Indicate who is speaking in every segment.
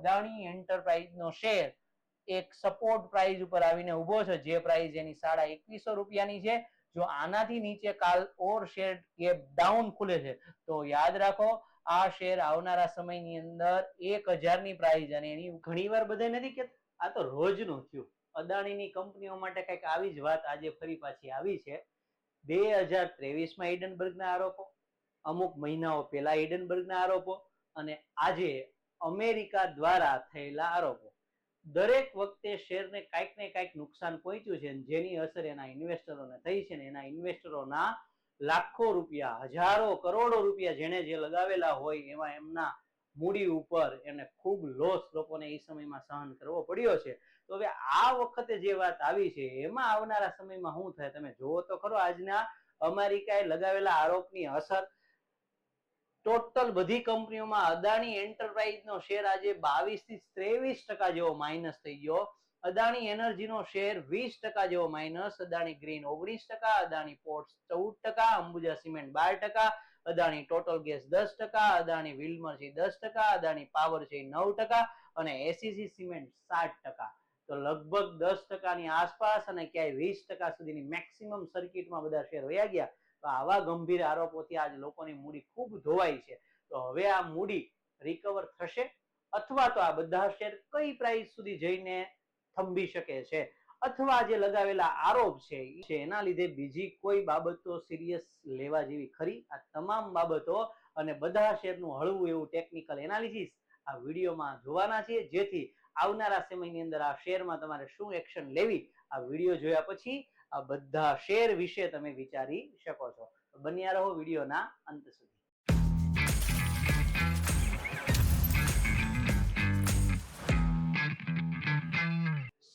Speaker 1: Adani એન્ટરપ્રાઇઝનો share એક support price ઉપર આવીને ઉભો છે, જે પ્રાઇસ એની ₹2100 છે. જો આનાથી નીચે કાલ ઓર શેર ગેપ ડાઉન ખુલે છે તો યાદ રાખો આ શેર આવનારા સમયની અંદર 1000 ની પ્રાઇસ, અને એની ઘણીવાર બધા નથી કે આ તો રોજનું થયું. અદાણીની કંપનીઓ માટે કંઈક આવી જ વાત આજે ફરી પાછી આવી છે. 2023માં હિડનબર્ગના આરોપો, અમુક મહિનાઓ પહેલા હિડનબર્ગના આરોપો, અને આજે અમેરિકા દ્વારા થયેલા આરોપો. દરેક વખતે શેરને કાંઈક ને કાંઈક નુકસાન પહોંચ્યું છે, જેની અસર એના ઇન્વેસ્ટરોને થઈ છે, ને એના ઇન્વેસ્ટરોના લાખો રૂપિયા, હજારો કરોડો રૂપિયા જેને જે લગાવેલા હોય એમાં એમના મૂડી ઉપર એને ખૂબ લોસ લોકોને એ સમયમાં સહન કરવો પડ્યો છે. તો હવે આ વખતે જે વાત આવી છે એમાં આવનારા સમયમાં શું થાય તમે જોવો તો ખરો. આજના અમેરિકાએ લગાવેલા આરોપની અસર ટોટલ બધી કંપનીઓમાં અદાણી એન્ટરપ્રાઇઝનો શેર આજે 22 થી 23% જેવો માઇનસ થઈ ગયો. અદાણી એનર્જીનો શેર 20% જેવો minus, Adani green 19%, Adani ports 14%, Ambuja cement 12%, Adani total gas 10%, Adani Wilmar છે 10%, અદાણી પાવર છે 9% અને એસીસી સિમેન્ટ 7%. તો લગભગ 10%ની આસપાસ અને ક્યાંય 20% સુધીની મેક્સિમમ સર્કિટમાં બધા શેર વયા ગયા. તો આવા ગંભીર આરોપોથી આજ લોકોની મૂડી ખૂબ ધોવાઈ છે. તો હવે આ મૂડી રિકવર થશે અથવા તો આ બધા શેર કઈ પ્રાઇસ સુધી જઈને થંભી શકે છે, અથવા જે લગાવેલા આરોપ છે એના લીધે બીજી કોઈ બાબતો સિરિયસ લેવા જેવી ખરી? આ તમામ બાબતો અને બધા શેરનું હળવું એવું ટેકનિકલ એનાલિસિસ આ વિડીયોમાં જોવાના છે, જેથી આવનારા સમયની અંદર આ શેરમાં તમારે શું એક્શન લેવી આ વિડીયો જોયા પછી આ બધા શેર વિશે તમે વિચારી શકો છો. બન્યા રહો વિડીયોના અંત સુધી.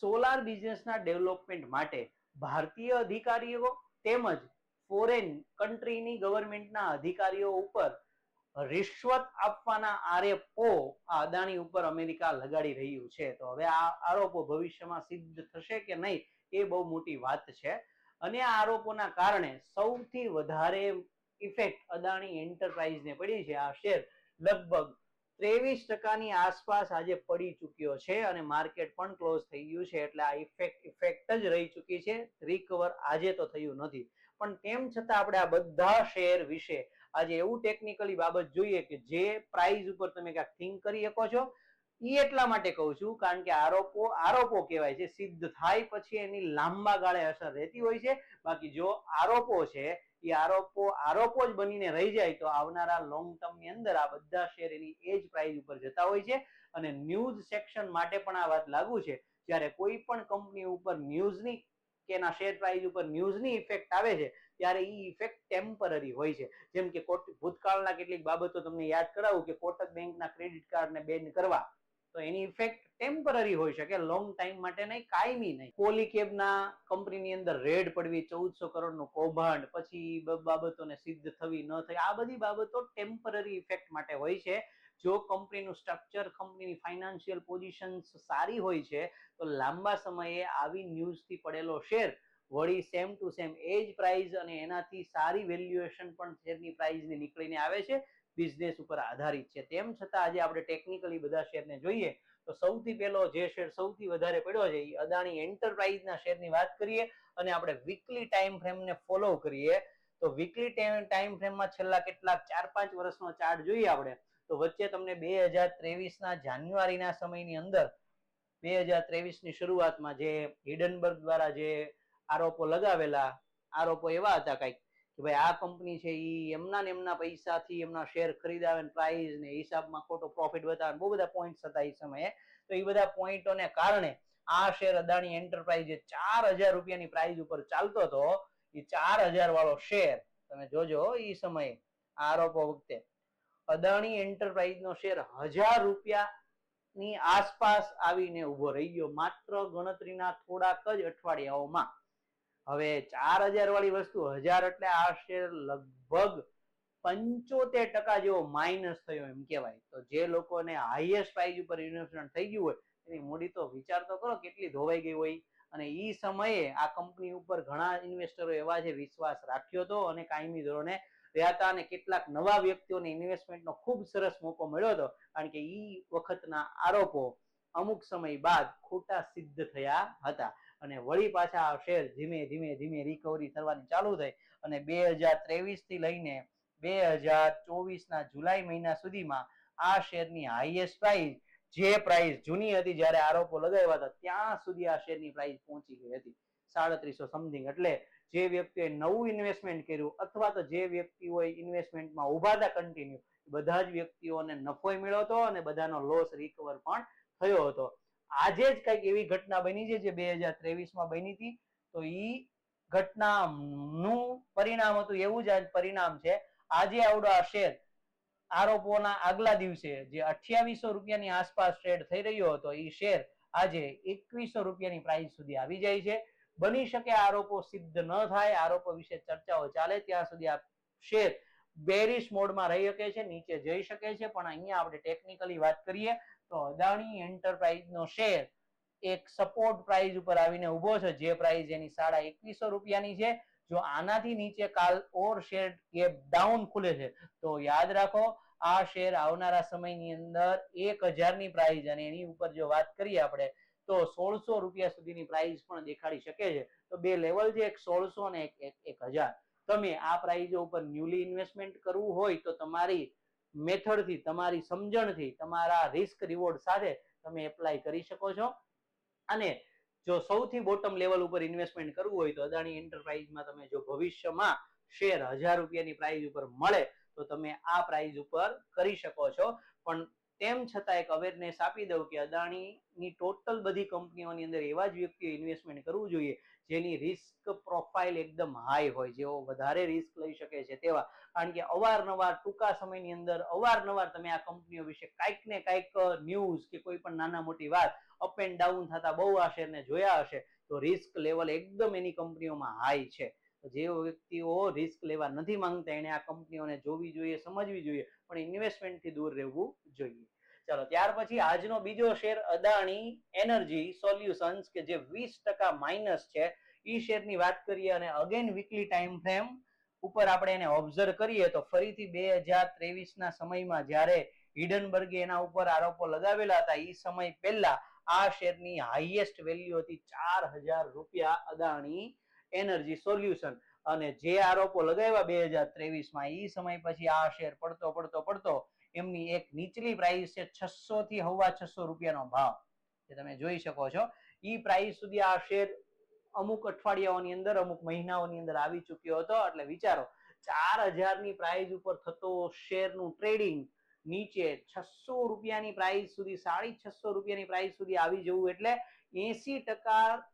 Speaker 1: સોલાર બિઝનેસના ડેવલપમેન્ટ માટે ભારતીય અધિકારીઓ તેમજ ફોરેન કન્ટ્રીની ગવર્મેન્ટના અધિકારીઓ ઉપર રિશ્વત આપવાના આરોપો અદાણી ઉપર અમેરિકા લગાડી રહ્યું છે. તો હવે આ આરોપો ભવિષ્યમાં સિદ્ધ થશે કે નહીં એ બહુ મોટી વાત છે. અને આ આરોપોના કારણે સૌથી વધારે ઇફેક્ટ અદાણી એન્ટરપ્રાઇઝને પડી છે. આ શેર લગભગ 23%ની આસપાસ આજે પડી ચૂક્યો છે અને માર્કેટ પણ ક્લોઝ થઈ ગયું છે. એટલે આ ઇફેક્ટ જ રહી ચૂકી છે, રિકવર આજે તો થયું નથી. પણ તેમ છતાં આપણે આ બધા શેર વિશે આજે એવું ટેકનિકલી બાબત જોઈએ કે જે પ્રાઇસ ઉપર તમે ક્યાંક થિંક કરી શકો છો. એ એટલા માટે કહું છું કારણ કે આરોપો કહેવાય છે, સિદ્ધ થાય પછી એની લાંબા ગાળે અસર રહેતી હોય છે. બાકી જો આરોપો છે એ આરોપો જ બનીને રહી જાય તો આવનારા લોંગ ટર્મ ની અંદર આ બધા શેર એની એજ પ્રાઇસ ઉપર જતા હોય છે. અને ન્યૂઝ સેક્શન માટે પણ આ વાત લાગુ છે. જ્યારે કોઈ પણ કંપની ઉપર ન્યૂઝની કે એના શેર પ્રાઇસ ઉપર ન્યૂઝની ઇફેક્ટ આવે છે ત્યારે એ ઇફેક્ટ ટેમ્પરરી હોય છે. જેમ કે ભૂતકાળના કેટલીક બાબતો તમને યાદ કરાવું કે કોટક બેંકના ક્રેડિટ કાર્ડને બેન કરવા, તો એની ઇફેક્ટ ટેમ્પરરી હોઈ શકે, લોંગ ટાઈમ માટે નહીં, કાયમી નહીં. પોલીકેબના કંપનીની અંદર રેડ પડવી, 1400 કરોડનું કૌભાંડ, પછી બાબતોને સિદ્ધ થવી ન થઈ, આ બધી બાબતો ટેમ્પરરી ઇફેક્ટ માટે હોય છે. જો કંપનીનું સ્ટ્રક્ચર, કંપનીની ફાઇનાન્શિયલ પોઝિશન સારી હોય છે તો લાંબા સમયે આવી ન્યૂઝથી પડેલો શેર વળી સેમ ટુ સેમ એજ પ્રાઇસ અને એનાથી સારી વેલ્યુએશન પણ શેરની પ્રાઇસની નીકળીને આવે છે. બિઝનેસ ઉપર આધારિત છે. તેમ છતાં આજે આપણે ટેકનિકલી બધા શેરને જોઈએ તો સૌથી પહેલો જે શેર સૌથી વધારે પડ્યો છે એ અદાણી એન્ટરપ્રાઇઝના શેરની વાત કરીએ અને આપણે વીકલી ટાઈમ ફ્રેમને ફોલો કરીએ તો વીકલી ટાઈમ ફ્રેમમાં છેલ્લા કેટલાક 4-5 વર્ષનો ચાર્ટ જોઈએ આપણે તો વચ્ચે તમને 2023ના જાન્યુઆરીના સમયની અંદર 2023ની શરૂઆતમાં જે હિડનબર્ગ દ્વારા જે આરોપો લગાવેલા, આરોપો એવા હતા કંઈક કે ભાઈ આ કંપની છે એ એમના પૈસાથી એમના શેર ખરીદાવે, પ્રાઇસ ને હિસાબમાં ખોટો પ્રોફિટ બતાવે, બહુ બધા પોઈન્ટ્સ હતા એ સમયે. તો એ બધા પોઈન્ટોને કારણે આ શેર અદાણી એન્ટરપ્રાઇઝ જે 4000 રૂપિયાની પ્રાઇસ ઉપર ચાલતો હતો એ 4000 વાળો શેર તમે જોજો એ સમયે આરોપો વખતે અદાણી એન્ટરપ્રાઇઝનો શેર 1000 રૂપિયાની આસપાસ આવીને ઉભો રહી ગયો માત્ર ગણતરીના થોડાક જ અઠવાડિયાઓમાં. હવે 4000 વાળી વસ્તુ 1000 એટલે આ શેર લગભગ 75% જેવો માઇનસ થયો એમ કહેવાય. તો જે લોકોને હાઈએસ્ટ પ્રાઇસ ઉપર ઇન્વેસ્ટમેન્ટ થઈ ગયું હોય એની મૂડી તો વિચાર તો કરો કેટલી ધોવાઈ ગઈ હોય. અને એ સમયે આ કંપની ઉપર ઘણા ઇન્વેસ્ટરો એવા છે વિશ્વાસ રાખ્યો હતો અને કાયમી ધોરણે રહ્યા હતા અને કેટલાક નવા વ્યક્તિઓને ઇન્વેસ્ટમેન્ટનો ખૂબ સરસ મોકો મળ્યો હતો, કારણ કે ઈ વખતના આરોપો અમુક સમય બાદ ખોટા સિદ્ધ થયા હતા અને વળી પાછા આ શેર ધીમે ધીમે ધીમે રિકવરી થવાની ચાલુ થઈ અને 2023 થી લઈને 2024 ના જુલાઈ મહિના સુધીમાં આ શેરની હાઈએસ્ટ પ્રાઇસ, જે પ્રાઇસ જૂની હતી જ્યારે આરોપો લગાવ્યા હતા ત્યાં સુધી આ શેરની પ્રાઇસ પહોંચી ગઈ હતી 3700 સમથિંગ. એટલે જે વ્યક્તિએ નવું ઇન્વેસ્ટમેન્ટ કર્યું અથવા તો જે વ્યક્તિઓએ ઇન્વેસ્ટમેન્ટમાં ઉભા હતા કન્ટિન્યુ, બધા જ વ્યક્તિઓને નફો મળ્યો હતો અને બધાનો લોસ રિકવર પણ થયો હતો. આજે જ કઈક એવી ઘટના બની છે જે 2023 બની હતી, તો ઈ ઘટનાનું પરિણામ હતું એવું જ આજ પરિણામ છે. આજે આવડો આ શેર આરોપોના આગલા દિવસે જે 2800 રૂપિયાની આસપાસ ટ્રેડ થઈ રહ્યો હતો, એ શેર આજે 2100 રૂપિયાની પ્રાઇસ સુધી આવી જાય છે. બની શકે આરોપો સિદ્ધ ન થાય, આરોપો વિશે ચર્ચાઓ ચાલે ત્યાં સુધી આ શેર બેરિશ મોડમાં રહી શકે છે, નીચે જઈ શકે છે. પણ અહીંયા આપણે ટેકનિકલી વાત કરીએ તો અદાણી એન્ટરપ્રાઇઝનો શેર એક સપોર્ટ પ્રાઇસ ઉપર આવીને ઉભો છે, જે પ્રાઇસ એની 2150 રૂપિયાની છે. જો આનાથી નીચે કાલ ઓર શેર ગેપ ડાઉન ખુલે છે તો યાદ રાખો આ શેર આવનારા સમયની અંદર 1000 ની પ્રાઇસ અને એની ઉપર જો વાત કરીએ આપણે તો 1600 રૂપિયા સુધીની પ્રાઇસ પણ દેખાડી શકે છે. તો બે લેવલ છે, એક 1600 અને એક 1000. તમે આ પ્રાઇઝો ઉપર ન્યુલી ઇન્વેસ્ટમેન્ટ કરવું હોય તો તમારી મેથડથી, તમારી સમજણથી, તમારા રિસ્ક રિવોર્ડ સાથે તમે એપ્લાય કરી શકો છો. અને જો સૌથી બોટમ લેવલ ઉપર ઇન્વેસ્ટમેન્ટ કરવું હોય તો અદાણી એન્ટરપ્રાઇઝમાં તમે જો ભવિષ્યમાં શેર 1000 રૂપિયાની પ્રાઇસ ઉપર મળે તો તમે આ પ્રાઇસ ઉપર કરી શકો છો. પણ તેમ છતાં એક અવેરનેસ આપી દઉં કે અદાણીની ટોટલ બધી કંપનીઓની અંદર એવા જ વ્યક્તિઓ ઇન્વેસ્ટમેન્ટ કરવું જોઈએ જેની રિસ્ક પ્રોફાઇલ એકદમ હાઈ હોય, જેઓ વધારે રિસ્ક લઈ શકે છે તેવા. કારણ કે અવારનવાર ટૂંકા સમયની અંદર અવારનવાર તમે આ કંપનીઓ વિશે કાંઈક ને કાંઈક ન્યૂઝ કે કોઈ પણ નાના મોટી વાત અપ એન્ડ ડાઉન થતા બહુ આ શેરને જોયા હશે. તો રિસ્ક લેવલ એકદમ એની કંપનીઓમાં હાઈ છે. જે વ્યક્તિઓ રિસ્ક લેવા નથી માંગતા એને આ કંપનીઓને જોવી જોઈએ, સમજવી જોઈએ, પણ ઇન્વેસ્ટમેન્ટથી દૂર રહેવું જોઈએ. ચાલો, ત્યાર પછી આજનો બીજો શેર અદાણી એનર્જી સોલ્યુશન્સ કે જે 20% માઇનસ છે, ઈ શેરની વાત કરીએ અને અગેન વીકલી ટાઈમ ફ્રેમ ઉપર આપણે એને ઓબ્ઝર્વ કરીએ તો ફરીથી 2023 ના સમયમાં જ્યારે હિડનબર્ગે એના ઉપર આરોપો લગાવેલા હતા એ સમય પહેલા આ શેરની હાઈએસ્ટ વેલ્યુ હતી 4000 રૂપિયા અદાણી એનર્જી સોલ્યુશન. અને જે આરોપો લગાવ્યા 2023 એ સમય પછી આ શેર પડતો એમની એક નીચલી પ્રાઇસ છે 600 થી 650 રૂપિયાનો ભાવ, જે તમે જોઈ શકો છો. ઈ પ્રાઇસ સુધી આ શેર અમુક અઠવાડિયાઓની અંદર, અમુક મહિનાઓની અંદર આવી ચુક્યો હતો. એટલે વિચારો 4000 ની પ્રાઇસ ઉપર થતો શેરનું ટ્રેડિંગ નીચે 600 રૂપિયાની પ્રાઇસ સુધી, 650 રૂપિયાની પ્રાઇસ સુધી આવી જવું એટલે 80%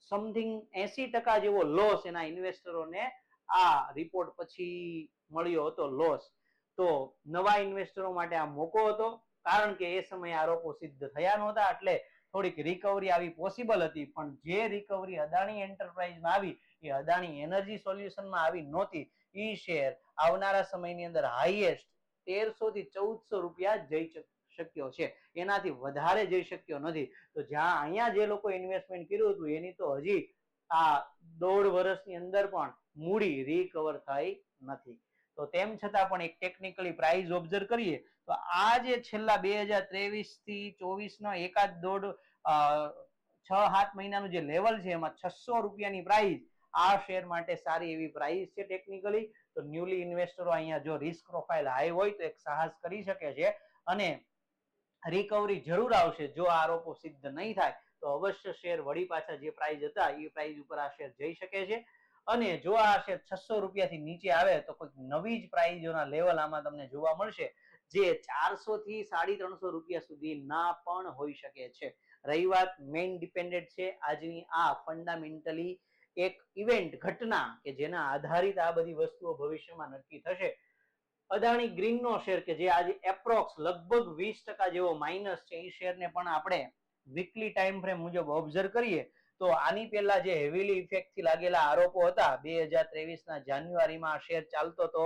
Speaker 1: સમથિંગ 80% જેવો લોસ એના ઇન્વેસ્ટરોને આ રિપોર્ટ પછી મળ્યો હતો, લોસ. તો નવા ઇન્વેસ્ટરો માટે આ મોકો હતો, કારણ કે એ સમયે આરોપો સિદ્ધ થયા નહોતા, એટલે થોડીક રિકવરી આવી પોસિબલ હતી. પણ જે રિકવરી અદાણી એન્ટરપ્રાઇઝમાં આવી એ અદાણી એનર્જી સોલ્યુશનમાં આવી નહોતી. ઈ શેર આવનારા સમયની અંદર હાઈએસ્ટ 1300 થી 1400 રૂપિયા જઈ શક્યો છે, એનાથી વધારે જઈ શક્યો નથી. તો જ્યાં અહીંયા જે લોકો ઇન્વેસ્ટમેન્ટ કર્યું હતું એની તો હજી આ 1.5 વર્ષની અંદર પણ મૂડી રિકવર થઈ નથી. તો તેમ છતાં પણ એક ટેકનિકલી પ્રાઇસ ઓબ્ઝર્વ કરીએ તો આ જે છેલ્લા 2023 થી 24 નો એકાદ દોઢ 6-7 મહિનાનું જે લેવલ છે એમાં 600 રૂપિયાની પ્રાઇસ આ શેર માટે સારી એવી પ્રાઇસ છે ટેકનિકલી. તો ન્યુલી ઇન્વેસ્ટરો અહીંયા જો રિસ્ક પ્રોફાઇલ હાઈ હોય તો એક સાહસ કરી શકે છે અને રિકવરી જરૂર આવશે. જો આરોપો સિદ્ધ નહીં થાય તો અવશ્ય શેર વળી પાછા જે પ્રાઇસ હતા એ પ્રાઇસ ઉપર આ શેર જઈ શકે છે. અને જો આ શેર 600 રૂપિયાથી નીચે આવે તો કોઈક નવી જ પ્રાઇઝોના લેવલ આમાં તમને જોવા મળશે, જે 400 થી 350 રૂપિયા સુધી ના પણ હોઈ શકે છે. રહી વાત મેઇન ડિપેન્ડન્ટ છે આજની આ ફંડામેન્ટલી એક ઇવેન્ટ, ઘટના કે જેના આધારિત આ બધી વસ્તુઓ ભવિષ્યમાં નક્કી થશે. અદાણી ગ્રીનનો શેર કે જે આજે એપ્રોક્સ લગભગ 20% જેવો માઇનસ છે, એ શેરને પણ આપણે વીકલી ટાઈમ ફ્રેમ મુજબ ઓબ્ઝર્વ કરીએ તો આની પહેલા જે હેવીલી ઇફેક્ટ થી લાગેલા આરોપો હતા 2023 ના જાન્યુઆરીમાં આ શેર ચાલતો હતો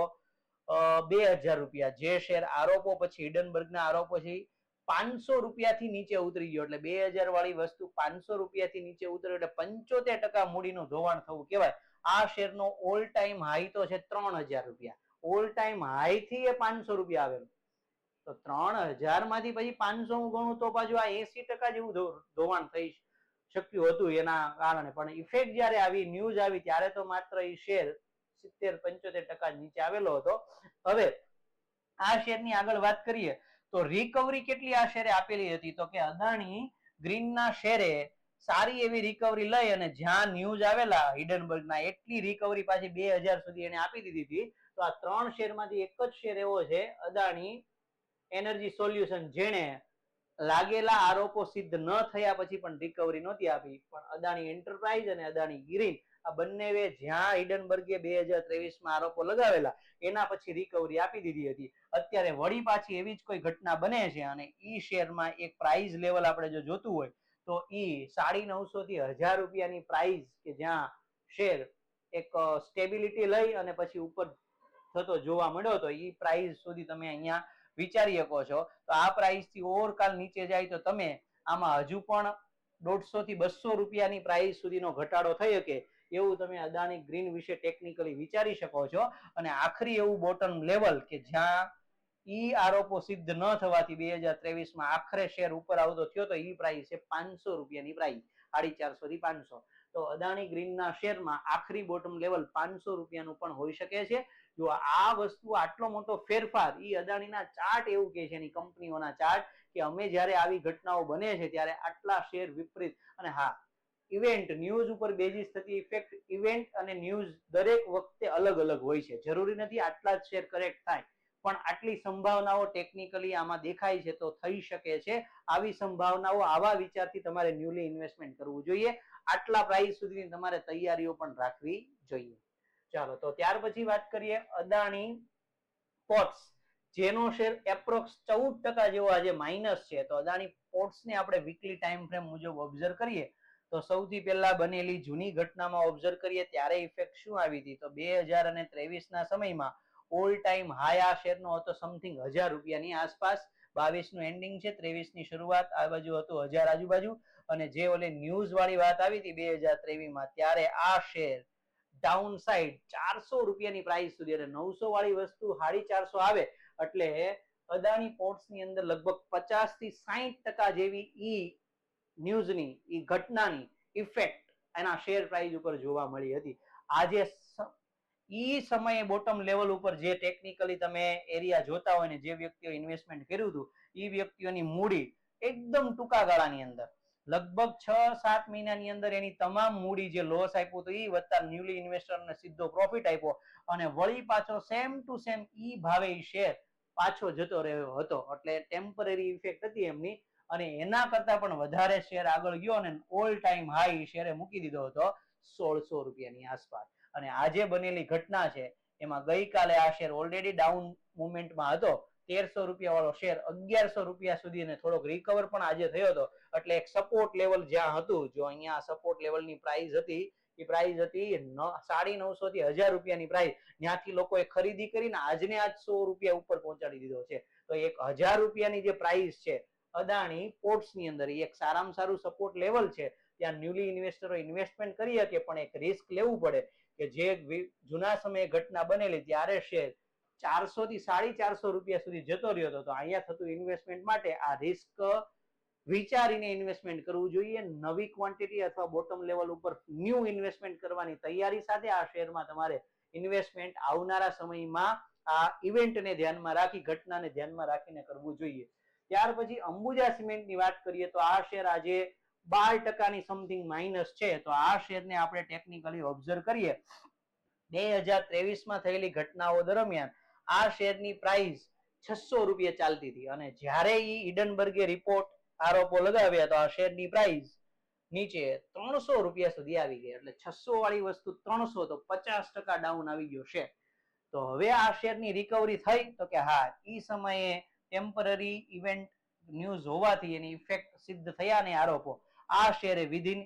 Speaker 1: 2000 રૂપિયા, જે શેર આરોપો પછી હિડનબર્ગના આરોપો પછી 500 રૂપિયાથી નીચે ઉતરી ગયો. એટલે 2000 વાળી વસ્તુ 500 રૂપિયાથી નીચે ઉતર્યો એટલે 75% મૂડીનું ધોવાણ થવું કહેવાય. આ શેરનો ઓલ ટાઈમ હાઈ તો છે 3000 રૂપિયા, ઓલ ટાઈમ હાઈ થી એ 500 રૂપિયા આવેલો. તો 3000 માંથી પછી 500 હું ગણું તો પાછું આ 80% જેવું ધોવાણ થઈ શક્યું હતું એના કારણે. પણ ઇફેક્ટ જયારે આવી, ન્યૂઝ આવી, ત્યારે તો માત્ર એ શેર 70-75% નીચે આવેલો હતો. હવે આ શેરની આગળ વાત કરીએ તો રિકવરી કેટલી આ શેરે આપેલી હતી, તો કે અદાણી ગ્રીનના શેરે સારી એવી રિકવરી લઈ અને જ્યાં ન્યૂઝ આવેલા હિડનબર્ગના એટલી રિકવરી પાછી 2000 સુધી એને આપી દીધી હતી. તો આ 3 શેરમાંથી એક જ શેર એવો છે અદાણી એનર્જી સોલ્યુશન, જેણે લાગેલા આરોપો સિદ્ધ ન થયા પછી પણ રિકવરી નહોતી આપી. પણ અદાણી એન્ટરપ્રાઇઝ અને અદાણી ગ્રીન આ બંનેએ જ્યાં હિડનબર્ગે 2023માં આરોપો લગાવેલા એના પછી રિકવરી આપી દીધી હતી. અત્યારે વળી પાછી એવી જ કોઈ ઘટના બને છે અને ઈ શેરમાં એક પ્રાઇસ લેવલ આપણે જો જોતું હોય તો ઈ 950 થી 1000 રૂપિયાની પ્રાઇસ કે જ્યાં શેર એક સ્ટેબિલિટી લઈ અને પછી ઉપર થતો જોવા મળ્યો તો ઈ પ્રાઇસ સુધી તમે અહીંયા વિચારી શકો છો. તો આ પ્રાઇસ થી ઓવરકાલ નીચે જાય તો તમે આમાં હજુ પણ 150 થી 200 રૂપિયાની પ્રાઇસ સુધીનો ઘટાડો થઈ શકે એવું તમે અદાણી ગ્રીન વિશે ટેકનિકલી વિચારી શકો છો. અને આખરી એવું બોટમ લેવલ કે જ્યાં ઈ આરોપો સિદ્ધ ન થવાથી 2023માં આખરે શેર ઉપર આવતો થયો તો ઈ પ્રાઇસ છે 500 રૂપિયાની પ્રાઇસ, 450 થી 500. તો અદાણી ગ્રીનના શેરમાં આખરી બોટમ લેવલ 500 રૂપિયાનું પણ હોઈ શકે છે. જો આ વસ્તુ આટલો મોટો ફેરફાર, ઈ અદાણીના ચાર્ટ એવું કહે છે, એની કંપનીઓના ચાર્ટ, કે અમે જ્યારે આવી ઘટનાઓ બને છે ત્યારે આટલા શેર વિપરીત. અને હા, ઇવેન્ટ ન્યૂઝ ઉપર બેઝિસ થતી ઇફેક્ટ, ઇવેન્ટ અને ન્યૂઝ દરેક વખતે અલગ અલગ હોય છે. જરૂરી નથી આટલા જ શેર કરેક્ટ થાય, પણ આટલી સંભાવનાઓ ટેકનિકલી આમાં દેખાય છે તો થઈ શકે છે. આવી સંભાવનાઓ, આવા વિચારથી તમારે ન્યુલી ઇન્વેસ્ટમેન્ટ કરવું જોઈએ. આટલા પ્રાઇસ સુધીની તમારે તૈયારીઓ પણ રાખવી જોઈએ. ચાલો, તો ત્યાર પછી વાત કરીએ અદાણી પોર્ટ્સ, જેનો શેર એપ્રોક્સ 14% જેવો આજે માઇનસ છે. તો અદાણી પોર્ટ્સને આપણે વીકલી ટાઈમ ફ્રેમ મુજબ ઓબ્ઝર્વ કરીએ તો સૌથી પહેલા બનેલી જૂની ઘટનામાં ઓબ્ઝર્વ કરીએ ત્યારે ઇફેક્ટ શું આવી હતી, તો 2023ના સમયમાં ઓલ ટાઈમ હાઈ આ શેરનો હતો સમથિંગ 1000 રૂપિયાની આસપાસ. 22નું એન્ડિંગ છે, 23ની શરૂઆત આ બાજુ હતું 1000 આજુબાજુ. અને જે ઓલે ન્યૂઝ વાળી વાત આવી હતી 2023માં, ત્યારે આ શેર ડાઉન સાઈડ 400 રૂપિયાની પ્રાઇસ સુધી, એટલે 900 વાળી વસ્તુ 450 આવે એટલે અદાણી પોર્ટ્સ ની અંદર લગભગ 50 થી 60% જેવી ઈ ન્યૂઝની, ઈ ઘટનાની ઇફેક્ટ એના શેર પ્રાઇસ ઉપર જોવા મળી હતી. આજે ઈ સમયે બોટમ લેવલ ઉપર જે ટેકનિકલી તમે એરિયા જોતા હોય ને જે વ્યક્તિઓ ઇન્વેસ્ટમેન્ટ કર્યું હતું એ વ્યક્તિઓની મૂડી એકદમ ટૂંકા ગાળાની અંદર લગભગ 6-7 મહિનાની અંદર એની તમામ મૂડી જે લોસ આપ્યો હતો એ વત્તા ન્યુલી ઇન્વેસ્ટરને સીધો પ્રોફિટ આપ્યો અને વળી પાછો સેમ ટુ સેમ ઈ ભાવે ઈ શેર પાછો જતો રહ્યો હતો. એટલે ટેમ્પરરી ઇફેક્ટ હતી એમની, અને એના કરતા પણ વધારે શેર આગળ ગયો અને ઓલ ટાઈમ હાઈ શેરે મૂકી દીધો હતો 1600 રૂપિયાની આસપાસ. અને આજે બનેલી ઘટના છે એમાં ગઈકાલે આ શેર ઓલરેડી ડાઉન મુવમેન્ટમાં હતો, 1300 રૂપિયા વાળો શેર 1100 રૂપિયા સુધી અને થોડોક રિકવર પણ આજે થયો હતો. એટલે એક સપોર્ટ લેવલ જ્યાં હતું, જો અહીંયા સપોર્ટ લેવલની પ્રાઇસ હતી, એ પ્રાઇસ હતી 950 થી 1000 રૂપિયાની પ્રાઇસ, ત્યાંથી લોકોએ ખરીદી કરીને આજને આજ 100 રૂપિયા ઉપર પહોંચાડી દીધો છે. તો એક 1000 રૂપિયાની જે પ્રાઇસ છે અદાણી પોર્ટ્સ ની અંદર, એક સારામાં સારું સપોર્ટ લેવલ છે. ત્યાં ન્યુલી ઇન્વેસ્ટરો ઇન્વેસ્ટમેન્ટ કરી શકે પણ એક રિસ્ક લેવું પડે કે જે જૂના સમયે ઘટના બનેલી ત્યારે શેર 400 થી 450 રૂપિયા સુધી જતો રહ્યો હતો. તો અહીંયા થતું ઇન્વેસ્ટમેન્ટ માટે આ રિસ્ક વિચારીને ઇન્વેસ્ટમેન્ટ કરવું જોઈએ. નવી ક્વોન્ટિટી અથવા બોટમ લેવલ ઉપર ન્યૂ ઇન્વેસ્ટમેન્ટ કરવાની તૈયારી સાથે આ શેરમાં તમારે ઇન્વેસ્ટમેન્ટ આવનારા સમયમાં આ ઇવેન્ટને ધ્યાનમાં રાખી, ઘટનાને ધ્યાનમાં રાખીને કરવું જોઈએ. ત્યાર પછી અંબુજા સિમેન્ટની વાત કરીએ તો આ શેર આજે 12%ની સમથિંગ માઇનસ છે. તો આ શેરને આપણે ટેકનિકલી ઓબ્ઝર્વ કરીએ 2023માં થયેલી ઘટનાઓ દરમિયાન આ શેરની પ્રાઇસ 600 રૂપિયા ચાલતી હતી અને જ્યારે ઈ હિડનબર્ગે રિપોર્ટ આરોપો લગાવ્યા તો આ શેરની પ્રાઇસ નીચે 300 રૂપિયા સુધી આવી ગઈ. એટલે 600 વાળી વસ્તુ 300, તો 50% ડાઉન આવી ગયો શેર. તો હવે આ શેરની રિકવરી થઈ તો કે હા, ઈ સમયે ટેમ્પરરી ઇવેન્ટ ન્યૂઝ હોવાથી એની ઇફેક્ટ સિદ્ધ થયા ને આરોપો, આ શેરે વિધિન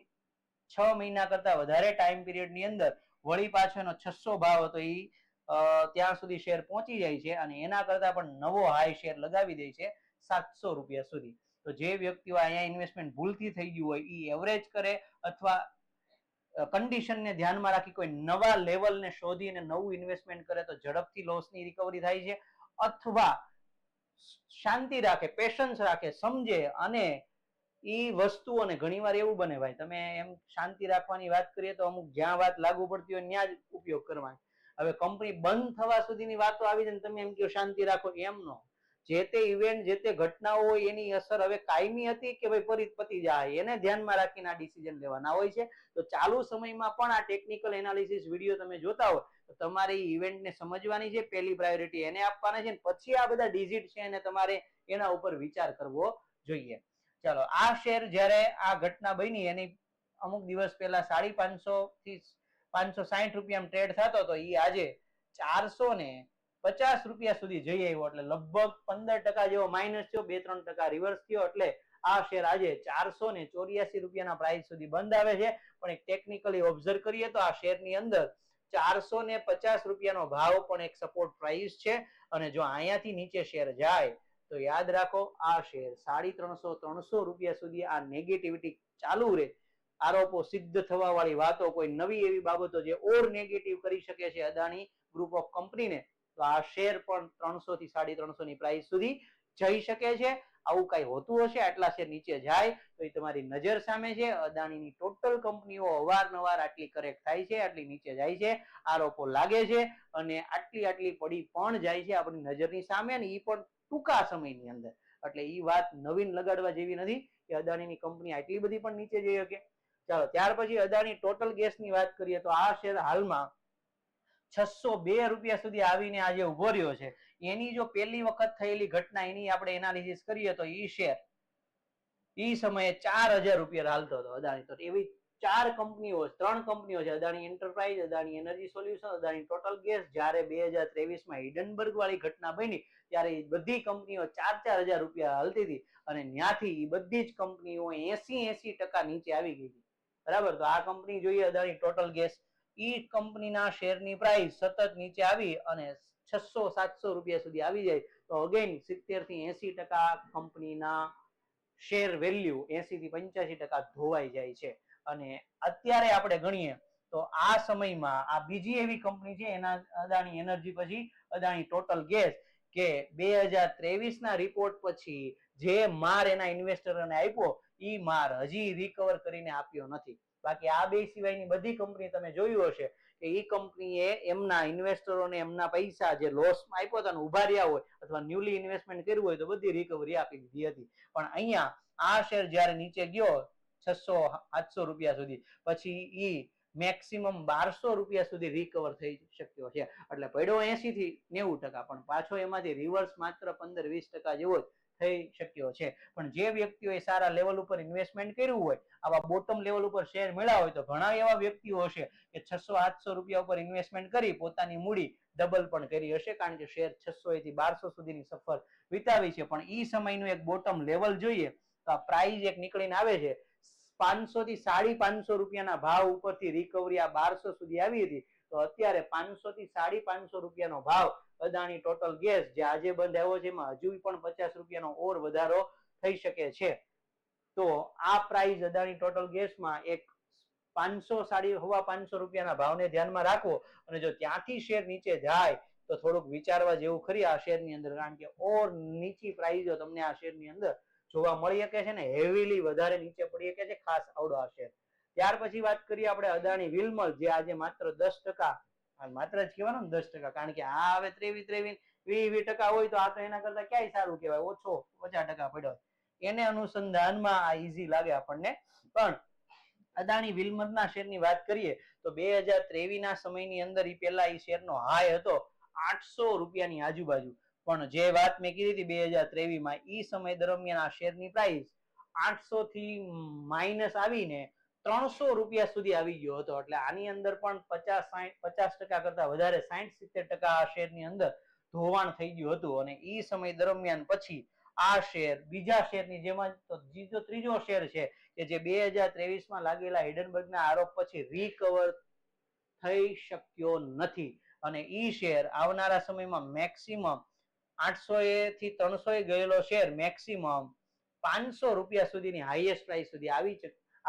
Speaker 1: 6 મહિના કરતા વધારે ટાઈમ પીરિયડ ની અંદર વળી પાછો એનો 600 ભાવ હતો એ ત્યાં સુધી શેર પહોંચી જાય છે અને એના કરતા પણ નવો હાઈ શેર લગાવી દે છે 700 રૂપિયા સુધી. તો જે વ્યક્તિઓ અહીંયા ઇન્વેસ્ટમેન્ટ ભૂલથી થઈ ગયું હોય એ એવરેજ કરે અથવા કન્ડિશનને ધ્યાનમાં રાખી કોઈ નવા લેવલને શોધીને નવું ઇન્વેસ્ટમેન્ટ કરે તો ઝડપથી લોસની રિકવરી થાય છે, અથવા શાંતિ રાખે, પેશન્સ રાખે, સમજે અને એ વસ્તુઓને ઘણીવાર એવું બને ભાઈ, તમે એમ શાંતિ રાખવાની વાત કરીએ તો અમુક જ્યાં વાત લાગુ પડતી હોય ત્યાં જ ઉપયોગ કરવાનો. હવે કંપની બંધ થવા સુધીની વાતો આવી જાય તમે એમ કહો શાંતિ રાખો, એમ નો. જે તે ઇવેન્ટ, જે તે ઘટનાઓ હોય એની અસર હવે કાયમી હતી કે ભાઈ ફરી પતી જાય, એને ધ્યાનમાં રાખીને આ ડિસિઝન લેવાના હોય છે. તો ચાલુ સમયમાં પણ આ ટેકનિકલ એનાલિસિસ વિડીયો તમે જોતા હોય તો તમારે ઇવેન્ટને સમજવાની છે, પહેલી પ્રાયોરિટી એને આપવાની છે, પછી આ બધા ડિજિટ છે એને તમારે એના ઉપર વિચાર કરવો જોઈએ. ચાલો, આ શેર જ્યારે આ ઘટના બની એની અમુક દિવસ પહેલા 550 થી 560 રૂપિયામાં ટ્રેડ થતો હતો, એ આજે 450 રૂપિયા સુધી જઈ આવ્યો, એટલે લગભગ 15% જેવો માઇનસ થયો, 2-3% રિવર્સ થયો, એટલે આ શેર આજે 484 રૂપિયાના પ્રાઇસ સુધી બંધ આવે છે. પણ એક ટેકનિકલી ઓબ્ઝર્વ કરીએ તો આ શેરની અંદર 450 રૂપિયાનો ભાવ પણ એક સપોર્ટ પ્રાઇસ છે, અને જો અહીંયાથી નીચે શેર જાય તો યાદ રાખો આ શેર 350-300 રૂપિયા સુધી આ નેગેટિવિટી ચાલુ રહે. આરોપો સિદ્ધ થવા વાળી વાતો, કોઈ નવી એવી બાબતો જે ઓર નેગેટિવ કરી શકે છે અદાણી ગ્રુપ ઓફ કંપનીને, તો આ શેર પણ 300 થી 350 ની પ્રાઇસ સુધી જઈ શકે છે. આવું કઈ હોતું હશે, આટલા શેર નીચે જાય તો એ તમારી નજર સામે છે. અદાણીની ટોટલ કંપનીઓ અવારનવાર આટલી કરેક્ટ થાય છે, આટલી નીચે જાય છે, આરોપો લાગે છે, અને આટલી પડી પણ જાય છે આપણી નજરની સામે, ને એ પણ ટૂંકા સમયની અંદર. એટલે એ વાત નવીન લગાડવા જેવી નથી કે અદાણીની કંપની આટલી બધી પણ નીચે જઈ શકે. ચાલો, ત્યાર પછી અદાણી ટોટલ ગેસની વાત કરીએ તો આ શેર હાલમાં 602 રૂપિયા સુધી આવીને આજે ઉભો રહ્યો છે. એની જો પહેલી વખત થયેલી ઘટના એની આપણે એનાલિસિસ કરીએ તો ઈ શેર ઈ સમયે 4000 રૂપિયા હાલતો હતો અદાણી. તો એવી 4 કંપનીઓ, 3 કંપનીઓ છે, Adani enterprise, Adani energy solution, Adani total gas. જ્યારે 2023માં હિડનબર્ગ વાળી ઘટના બની ત્યારે બધી કંપનીઓ 4-4000 રૂપિયા હાલતી હતી, અને ત્યાંથી બધી જ કંપનીઓ 80% નીચે આવી ગઈ હતી. બરાબર, તો આ કંપની જોઈએ અદાણી ટોટલ ગેસ, ઈ કંપનીના શેરની પ્રાઇસ સતત નીચે આવી અને 600-700 રૂપિયા સુધી આવી જાય તો અગેન 70 થી 80% કંપનીના શેર વેલ્યુ 80 થી 85% ધોવાઈ જાય છે. અને અત્યારે આપણે ગણીએ તો આ સમયમાં આ બીજી એવી કંપની છે એના અદાણી એનર્જી પછી અદાણી ટોટલ ગેસ, કે 2023 ના રિપોર્ટ પછી જે માર એના ઇન્વેસ્ટરોને આપ્યો ઈ માર હજી રિકવર કરીને આપ્યો નથી. બાકી આ બે સિવાયની બધી કંપની તમે જોયું હશે કે ઈ કંપનીએ એમના ઇન્વેસ્ટરોને એમના પૈસા જે લોસમાં આપ્યો હતા ને ઉભા રહ્યા હોય અથવા ન્યુલી ઇન્વેસ્ટમેન્ટ કર્યું હોય તો બધી રિકવરી આપી દીધી હતી. પણ અહીંયા આ શેર જ્યારે નીચે ગયો 600-700 રૂપિયા સુધી, પછી ઈ મેક્સિમમ 1200 રૂપિયા સુધી રિકવર થઈ શક્યો છે. એટલે પડ્યો 80 થી 90%, પણ પાછો એમાંથી રિવર્સ માત્ર 15-20% જેવો થઈ શક્યો છે. પણ જે વ્યક્તિઓએ સારા લેવલ ઉપર ઇન્વેસ્ટમેન્ટ કર્યું હોય, આવા બોટમ લેવલ ઉપર શેર મળ્યા હોય, તો ઘણા એવા વ્યક્તિઓ હશે કે 600-800 રૂપિયા ઉપર ઇન્વેસ્ટમેન્ટ કરી પોતાની મૂડી ડબલ પણ કરી હશે, કારણ કે શેર 600 થી 1200 સુધીની સફર વિતાવી છે. પણ ઈ સમયનું એક બોટમ લેવલ જોઈએ તો આ પ્રાઇસ એક નીકળીને આવે છે 500 થી 550 રૂપિયાના ભાવ ઉપરથી રિકવરી આ 1200 સુધી આવી હતી. તો અત્યારે 500 થી 550 રૂપિયાનો ભાવ અદાણી ટોટલ ગેસ જે આજે બંધ આવ્યો છે એમાં હજુ પણ 50 રૂપિયાનો ઓર વધારો થઈ શકે છે. તો આ પ્રાઇસ અદાણી ટોટલ ગેસમાં એક 500-550 રૂપિયાના ભાવને ધ્યાનમાં રાખવો, અને જો ત્યાંથી શેર નીચે જાય તો થોડુંક વિચારવા જેવું ખરી આ શેરની અંદર, કારણ કે ઓર નીચી પ્રાઇસો તમને આ શેરની અંદર જોવા મળી શકે છે ને હેવીલી વધારે નીચે પડી શકે છે, ખાસ આવડો આ શેર. ત્યાર પછી વાત કરીએ આપણે અદાણી વિલમલ, જે આજે માત્ર 10%, માત્ર જ કહેવાનું 10%, કારણ કે આ હવે 23-20% હોય તો આ તો એના કરતા ક્યાંય સારું કહેવાય, ઓછો 50% પડ્યો. એને અનુસંધાનમાં આ ઈઝી લાગે આપણને. પણ અદાણી વિલમરના શેરની વાત કરીએ તો 2023 ના સમયની અંદર ઈ પહેલા ઈ શેરનો હાઈ હતો 800 રૂપિયાની આજુબાજુ. પણ જે વાત મેં કીધી હતી 2023માં ઈ સમય દરમિયાન આ શેરની પ્રાઇસ 800 થી માઇનસ આવીને 300 રૂપિયા સુધી આવી ગયો હતો. એટલે આની અંદર પણ 50% કરતા વધારે 60-70% આ શેરની અંદર ધોવાણ થઈ ગયું હતું. અને ઈ સમય દરમિયાન પછી આ શેર બીજા શેરની જેમ જ ત્રીજો શેર છે કે જે 2023માં લાગેલા હિડનબર્ગના આરોપ પછી રિકવર થઈ શક્યો નથી, અને ઈ શેર આવનારા સમયમાં મેક્સિમમ 800 થી 300 ગયેલો શેર મેક્સિમમ 500 રૂપિયા સુધીની હાઈએસ્ટ પ્રાઇસ સુધી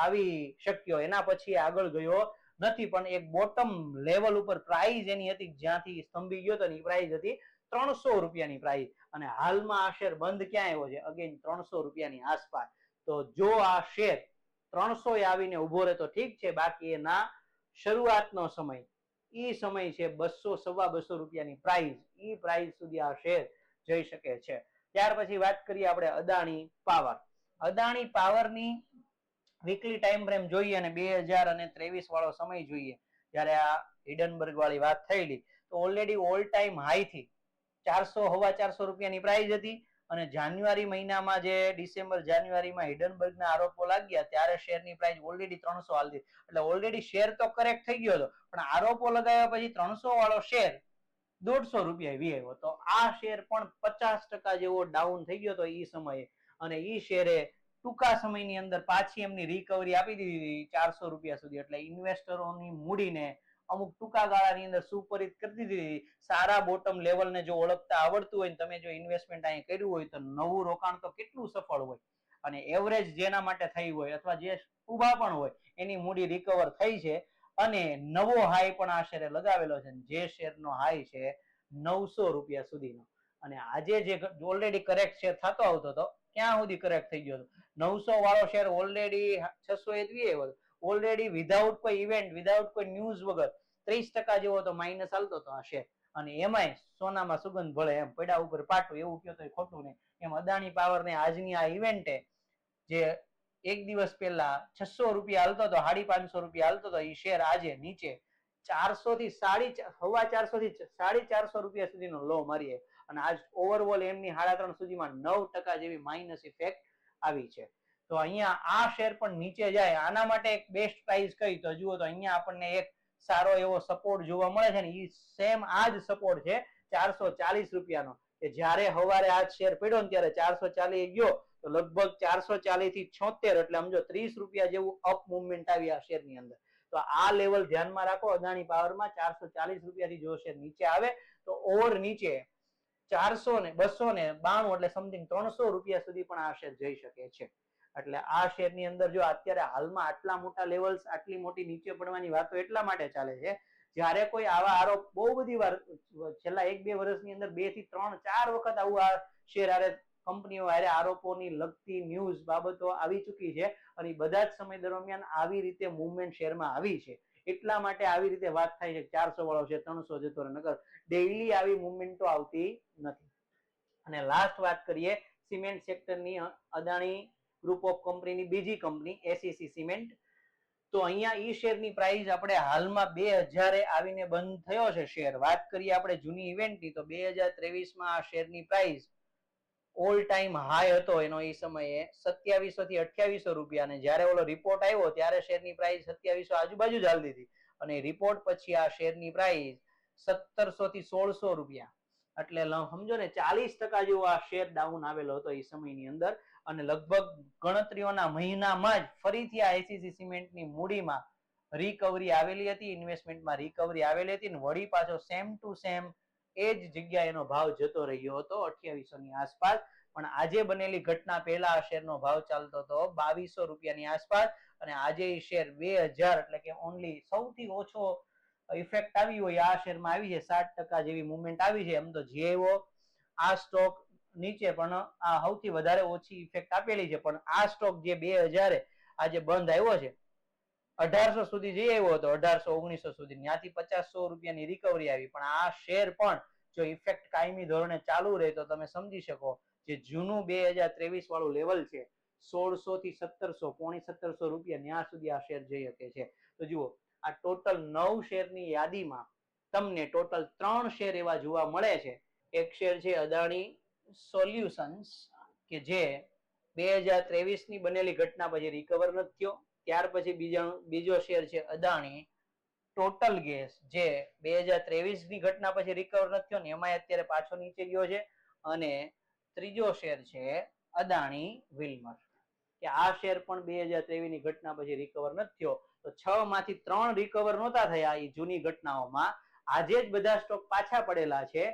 Speaker 1: આવી શક્યો, એના પછી આગળ ગયો નથી. પણ એક બોટમ લેવલ ઉપર પ્રાઇસ એની હતી જ્યાંથી સ્તંભી ગયો હતો ને, એ પ્રાઇસ હતી 300 રૂપિયાની પ્રાઇસ. અને હાલમાં આ શેર બંધ ક્યાં આવ્યો છે? અગેન 300 રૂપિયાની આસપાસ. તો જો આ શેર 300 આવીને ઉભો રહે તો ઠીક છે, બાકી એના શરૂઆતનો સમય ઈ સમય છે 200 સવા 200 રૂપિયાની પ્રાઇસ. ઈ પ્રાઇસ સુધી આ શેર જઈ શકે છે. ત્યાર પછી વાત કરીએ આપણે અદાણી પાવર. અદાણી પાવરની વીકલી ટાઈમ ફ્રેમ જોઈએ અને 2023 વાળો સમય જોઈએ, જ્યારે આ હિડનબર્ગ વાળી વાત થયેલી, તો ઓલરેડી ઓલ ટાઈમ હાઈ થી 400 હવા 400 રૂપિયાની પ્રાઇસ હતી. અને જાન્યુઆરી મહિનામાં જે ડિસેમ્બર જાન્યુઆરીમાં હિડનબર્ગના આરોપો લાગ્યા ત્યારે શેરની પ્રાઇસ ઓલરેડી 300 હાલતી. એટલે ઓલરેડી શેર તો કરેક્ટ થઈ ગયો હતો, પણ આરોપો લગાવ્યા પછી 300 વાળો શેર 150 રૂપિયા વી આવ્યો. તો આ શેર પણ 50% જેવો ડાઉન થઈ ગયો હતો એ સમયે. અને એ શેરે ટૂંકા સમયની અંદર પાછી એમની રિકવરી આપી દીધી 400 રૂપિયા સુધી. એટલે ઇન્વેસ્ટરોની મૂડીને અમુક ટૂંકા ગાળાની અંદર સુપરિત કરી દીધી. સારા બોટમ લેવલને જો ઓળખતા આવડતું હોય, તમે જો ઇન્વેસ્ટમેન્ટ અહીં કર્યું હોય તો નવું રોકાણ તો કેટલું સફળ હોય. અને એવરેજ જેના માટે થઈ હોય અથવા જે ઊભા પણ હોય એની મૂડી રિકવર થઈ છે. અને નવો હાઈ પણ આ શેરે લગાવેલો છે, જે શેરનો હાઈ છે 900 રૂપિયા સુધીનો. અને આજે જે ઓલરેડી કરેક્ટ શેર થતો આવતો હતો, ક્યાં સુધી કરેક્ટ થઈ ગયો હતો? 900 વાળો શેર ઓલરેડી 620 આવ્યો. ઓલરેડી વિધાઉટ કોઈ ઇવેન્ટ, વિધાઉટ કોઈ ન્યૂઝ વગર 30% જેવો તો માઇનસ હાલતો હતો આ શેર. અને એમાંય સોનામાં સુગંધ ભળે એમ, પૈડા ઉપર પાટું, એવું કહો તો ખોટું નહીં. એમ અદાણી પાવર ને આજની આ ઇવેન્ટે જે એક દિવસ પહેલા 600 રૂપિયા હાલતો હતો, 550 રૂપિયા હાલતો હતો, એ શેર આજે નીચે 400 થી હવા 400 થી 450 રૂપિયા સુધીનો લો મારીએ. અને આજ ઓવરઓલ એમની 3.5 સુધીમાં 9% જેવી માઇનસ ઇફેક્ટ આવી છે. તો અહીંયા આ શેર પણ નીચે જાય, આના માટે એક બેસ્ટ પ્રાઇસ કઈ તો જુઓ તો અહીંયા આપણને એક સારો એવો સપોર્ટ જોવા મળે છે ને, એ સેમ આ જ સપોર્ટ છે 440 રૂપિયાનો. કે જ્યારે હવારે આ શેર પડ્યો ને ત્યારે 440 ગયો, તો લગભગ 440 થી 76, એટલે સમજો 30 રૂપિયા જેવું અપ મુવમેન્ટ આવી આ શેરની અંદર. તો આ લેવલ ધ્યાનમાં રાખો. અદાણી પાવરમાં 440 રૂપિયાથી જો શેર નીચે આવે તો ઓવર નીચે 400 ને 292, એટલે સમથિંગ 300 રૂપિયા સુધી પણ આ શેર જઈ શકે છે. એટલે આ શેરની અંદર જો અત્યારે હાલમાં આટલા મોટા લેવલ્સ, આટલી મોટી નીચે પડવાની વાતો એટલા માટે ચાલે છે, જ્યારે કોઈ આવા આરોપ બહુ બધી વાર છેલ્લા 1-2 વર્ષની અંદર 2 થી 3, 4 વખત આવું આ શેર આરે કંપનીઓ આરે આરોપોની લગતી ન્યૂઝ બાબતો આવી ચૂકી છે. અને બધા જ સમય દરમિયાન આવી રીતે મુવમેન્ટ શેરમાં આવી છે. એટલા માટે આવી રીતે વાત થાય છે 400 વાળો છે 300 જતો રહે, નકર ડેઈલી આવી મુવમેન્ટ તો આવતી નથી. અને લાસ્ટ વાત કરીએ સિમેન્ટ સેક્ટરની, અદાણી ગ્રુપ ઓફ કંપનીની બીજી કંપની એસીસી સિમેન્ટ. તો અહીંયા ઈ શેરની પ્રાઇસ આપણે હાલમાં 2000 આવીને બંધ થયો છે શેર. વાત કરીએ આપણે જૂની ઇવેન્ટની, તો 2023માં આ શેરની પ્રાઇસ ઓલ ટાઈમ હાઈ હતો એનો એ સમયે 2700 થી 2800 રૂપિયા. અને જ્યારે ઓલો રિપોર્ટ આવ્યો ત્યારે શેરની પ્રાઇસ 2700 આજુબાજુ જ હાલતી હતી. અને રિપોર્ટ પછી આ શેરની પ્રાઇસ 1700 થી 1600 રૂપિયા. એટલે સમજો ને 40% જેવો આ શેર ડાઉન આવેલો હતો એ સમયની અંદર. અને લગભગ ગણતરીઓના મહિનામાં જ ફરીથી આ એસીસી સિમેન્ટની મૂડીમાં રિકવરી આવેલી હતી, ઇન્વેસ્ટમેન્ટમાં રિકવરી આવેલી હતી, ને વળી પાછો સેમ ટુ સેમ એ જ જગ્યાએ એનો ભાવ જતો રહ્યો હતો 2800 ની આસપાસ. પણ આજે બનેલી ઘટના પહેલા આ શેરનો ભાવ ચાલતો હતો 2200 રૂપિયાની આસપાસ. અને આજે એ શેર 2000, એટલે કે ઓનલી સૌથી ઓછો ઇફેક્ટ આવી હોય આ શેરમાં આવી છે. 60% જેવી મુવમેન્ટ આવી છે. એમ તો જેવો આ સ્ટોક નીચે પણ આ સૌથી વધારે ઓછી ઇફેક્ટ આપેલી છે. પણ આ સ્ટોક જે 2000 આજે બંધ આવ્યો છે 1800 સુધી જઈ આવ્યો હતો, 1800-1900 સુધી, ત્યાંથી 50-100 રૂપિયાની રિકવરી આવી. પણ આ શેર પણ જો ઇફેક્ટ કાયમી ધોરણે ચાલુ રહે તો તમે સમજી શકો જે જૂનું 2023 વાળું લેવલ છે 1600 થી 1700, 1750 રૂપિયા, ત્યાં સુધી આ શેર જઈ શકે છે. તો જુઓ આ ટોટલ 9 શેરની યાદીમાં તમને ટોટલ 3 શેર એવા જોવા મળે છે. એક શેર છે અદાણી સોલ્યુશન્સ, કે જે 2023 ની બનેલી ઘટના પછી રિકવર નથી થયો. ત્યાર પછી બીજો શેર છે અદાણી ટોટલ ગેસ, જે 2023 ની ઘટના પછી રિકવર નથી થયો ને એમાં અત્યારે પાછો નીચે ગયો છે. અને ત્રીજો શેર છે અદાણી વિલ્મર, કે આ શેર પણ 2023 ની ઘટના પછી રિકવર નથી થયો. તો 6 માંથી 3 રિકવર નહોતા થયા એ જૂની ઘટનાઓમાં. આજે જ બધા સ્ટોક પાછા પડેલા છે.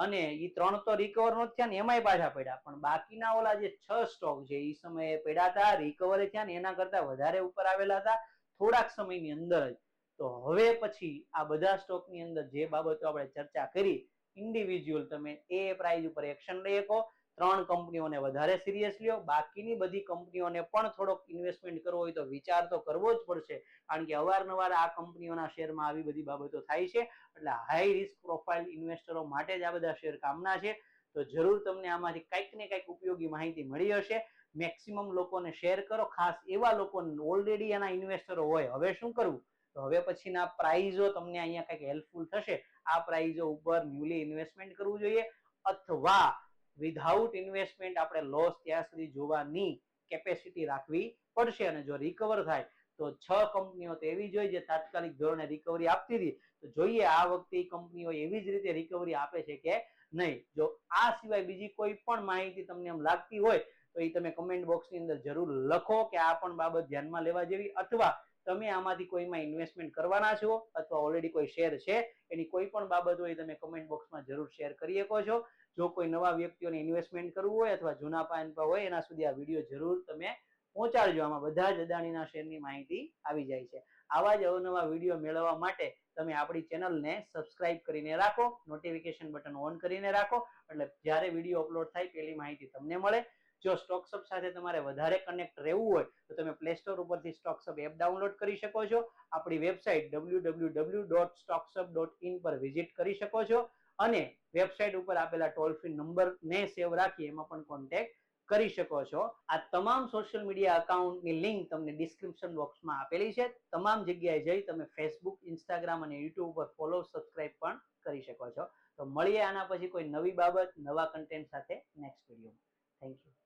Speaker 1: અને એ 3 તો રિકવર નથી થયા ને એમાંય પાછા પડ્યા, પણ બાકીના ઓલા જે 6 સ્ટોક છે એ સમયે પડ્યા હતા, રિકવર થયા ને એના કરતા વધારે ઉપર આવેલા હતા થોડાક સમયની અંદર જ. તો હવે પછી આ બધા સ્ટોકની અંદર જે બાબતો આપણે ચર્ચા કરી, ઇન્ડિવિજ્યુઅલ તમે એ પ્રાઇઝ ઉપર એક્શન લઈ શકો, 3 કંપનીઓને વધારે સિરિયસ લ્યો, બાકીની બધી કંપનીઓને પણ થોડોક ઇન્વેસ્ટમેન્ટ કરવો હોય તો વિચાર તો કરવો જ પડશે, કારણ કે અવારનવાર આ કંપનીઓના શેરમાં આવી બધી બાબતો થાય છે. એટલે હાઈ રિસ્ક પ્રોફાઇલ ઇન્વેસ્ટરો માટે જ આ બધા શેર કામના છે. તો જરૂર તમને આમાંથી કંઈક ને કંઈક ઉપયોગી માહિતી મળી હશે. મેક્સિમમ લોકોને શેર કરો, ખાસ એવા લોકો ઓલરેડી એના ઇન્વેસ્ટરો હોય. હવે શું કરવું, તો હવે પછીના પ્રાઇઝો તમને અહીંયા કંઈક હેલ્પફુલ થશે. આ પ્રાઇઝો ઉપર ન્યુલી ઇન્વેસ્ટમેન્ટ કરવું જોઈએ, અથવા વિધાઉટ ઇન્વેસ્ટમેન્ટ આપણે લોસ ત્યાં સુધી જોવાની કેપેસિટી રાખવી પડશે. અને જો રિકવર થાય તો 6 કંપનીઓ તો એવી જોઈએ જે તાત્કાલિક ધોરણે રિકવરી આપતી હતી, તો જોઈએ આ વખતે કંપનીઓ એવી જ રીતે રિકવરી આપે છે કે નહીં. જો આ સિવાય બીજી કોઈ પણ માહિતી તમને એમ લાગતી હોય તો એ તમે કમેન્ટ બોક્સની અંદર જરૂર લખો કે આ પણ બાબત ધ્યાનમાં લેવા જેવી, અથવા તમે આમાંથી કોઈમાં ઇન્વેસ્ટમેન્ટ કરવાના છો અથવા ઓલરેડી કોઈ શેર છે એની કોઈ પણ બાબત હોય તમે કમેન્ટ બોક્સમાં જરૂર શેર કરી શકો છો. જો કોઈ નવા વ્યક્તિઓને ઇન્વેસ્ટમેન્ટ કરવું હોય અથવા જૂના પાનપા હોય એના સુધી આ વિડીયો જરૂર તમે પહોંચાડજો. આમાં બધા જ અદાણીના શેરની માહિતી આવી જાય છે. આવા જ અવનવા વિડીયો મેળવવા માટે તમે આપણી ચેનલને સબસ્ક્રાઇબ કરીને રાખો, નોટિફિકેશન બટન ઓન કરીને રાખો, એટલે જ્યારે વિડીયો અપલોડ થાય પહેલી માહિતી તમને મળે. જો સ્ટોક્સઅપ સાથે તમારે વધારે કનેક્ટ રહેવું હોય તો તમે પ્લે સ્ટોર ઉપરથી સ્ટોક્સઅપ એપ ડાઉનલોડ કરી શકો છો. આપણી વેબસાઇટ www.stocksup.in પર વિઝિટ કરી શકો છો, અને વેબસાઇટ ઉપર આપેલા ટોલ ફ્રી નંબરને સેવ રાખી એમાં પણ કોન્ટેક્ટ કરી શકો છો. આ તમામ સોશિયલ મીડિયા એકાઉન્ટની લિંક તમને ડિસ્ક્રિપ્શન બોક્સમાં આપેલી છે. તમામ જગ્યાએ જઈ તમે ફેસબુક, ઇન્સ્ટાગ્રામ અને યુટ્યુબ પર ફોલો, સબસ્ક્રાઇબ પણ કરી શકો છો. તો મળીએ આના પછી કોઈ નવી બાબત, નવા કન્ટેન્ટ સાથે નેક્સ્ટ વિડીયોમાં. Thank you.